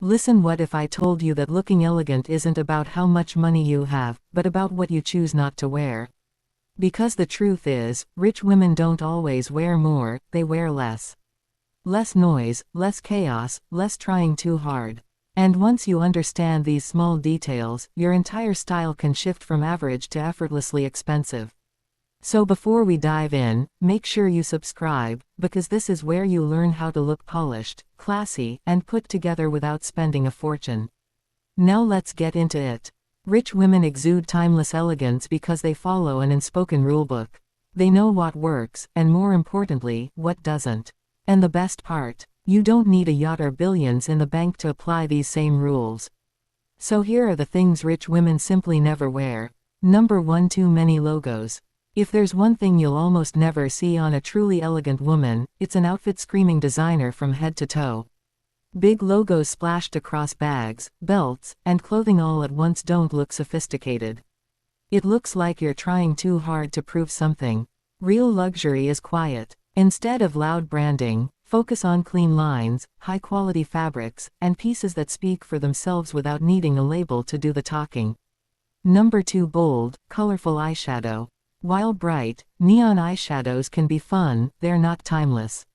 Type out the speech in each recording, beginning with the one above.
Listen, what if I told you that looking elegant isn't about how much money you have, but about what you choose not to wear? Because the truth is, rich women don't always wear more, they wear less. Less noise, less chaos, less trying too hard. And once you understand these small details, your entire style can shift from average to effortlessly expensive. So before we dive in, make sure you subscribe, because this is where you learn how to look polished, classy, and put together without spending a fortune. Now let's get into it. Rich women exude timeless elegance because they follow an unspoken rulebook. They know what works, and more importantly, what doesn't. And the best part, you don't need a yacht or billions in the bank to apply these same rules. So here are the things rich women simply never wear. Number 1. Too many logos. If there's one thing you'll almost never see on a truly elegant woman, it's an outfit screaming designer from head to toe. Big logos splashed across bags, belts, and clothing all at once don't look sophisticated. It looks like you're trying too hard to prove something. Real luxury is quiet. Instead of loud branding, focus on clean lines, high-quality fabrics, and pieces that speak for themselves without needing a label to do the talking. Number 2. Bold, colorful eyeshadow. While bright, neon eyeshadows can be fun, they're not timeless.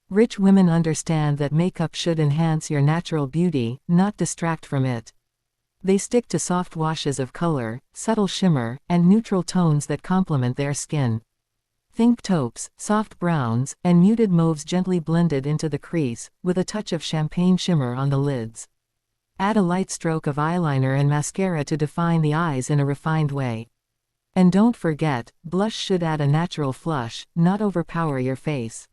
Rich women understand that makeup should enhance your natural beauty, not distract from it. They stick to soft washes of color, subtle shimmer, and neutral tones that complement their skin. Think taupes, soft browns, and muted mauves gently blended into the crease, with a touch of champagne shimmer on the lids. Add a light stroke of eyeliner and mascara to define the eyes in a refined way. And don't forget, blush should add a natural flush, not overpower your face.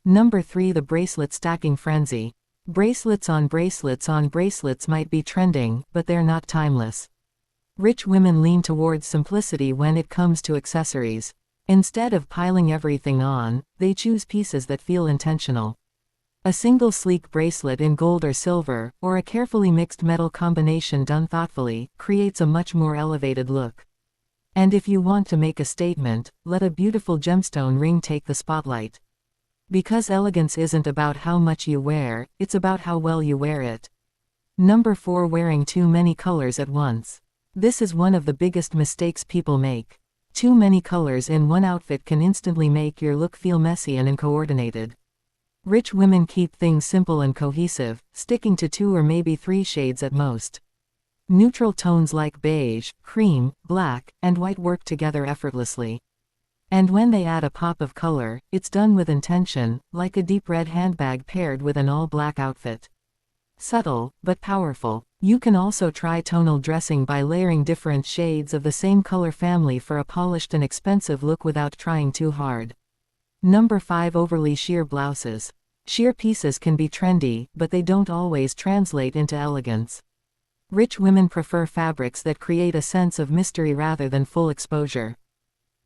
Number 3. The bracelet stacking frenzy. Bracelets on bracelets on bracelets might be trending, but they're not timeless. Rich women lean towards simplicity when it comes to accessories. Instead of piling everything on, they choose pieces that feel intentional. A single sleek bracelet in gold or silver, or a carefully mixed metal combination done thoughtfully, creates a much more elevated look. And if you want to make a statement, let a beautiful gemstone ring take the spotlight. Because elegance isn't about how much you wear, it's about how well you wear it. Number 4. Wearing too many colors at once. This is one of the biggest mistakes people make. Too many colors in one outfit can instantly make your look feel messy and uncoordinated. Rich women keep things simple and cohesive, sticking to 2 or maybe 3 shades at most. Neutral tones like beige, cream, black, and white work together effortlessly. And when they add a pop of color, it's done with intention, like a deep red handbag paired with an all-black outfit. Subtle, but powerful. You can also try tonal dressing by layering different shades of the same color family for a polished and expensive look without trying too hard. Number 5. Overly sheer blouses. Sheer pieces can be trendy, but they don't always translate into elegance. Rich women prefer fabrics that create a sense of mystery rather than full exposure.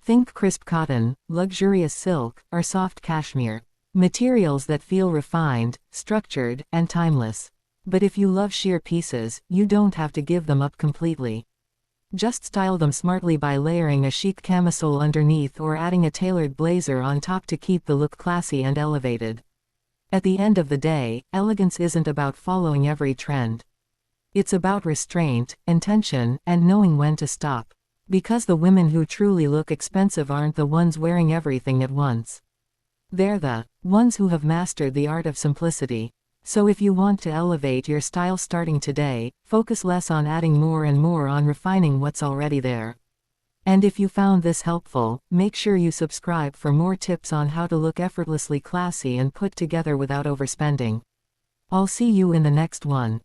Think crisp cotton, luxurious silk, or soft cashmere. Materials that feel refined, structured, and timeless. But if you love sheer pieces, you don't have to give them up completely. Just style them smartly by layering a chic camisole underneath or adding a tailored blazer on top to keep the look classy and elevated. At the end of the day, elegance isn't about following every trend. It's about restraint, intention, and knowing when to stop. Because the women who truly look expensive aren't the ones wearing everything at once. They're the ones who have mastered the art of simplicity. So if you want to elevate your style starting today, focus less on adding more and more on refining what's already there. And if you found this helpful, make sure you subscribe for more tips on how to look effortlessly classy and put together without overspending. I'll see you in the next one.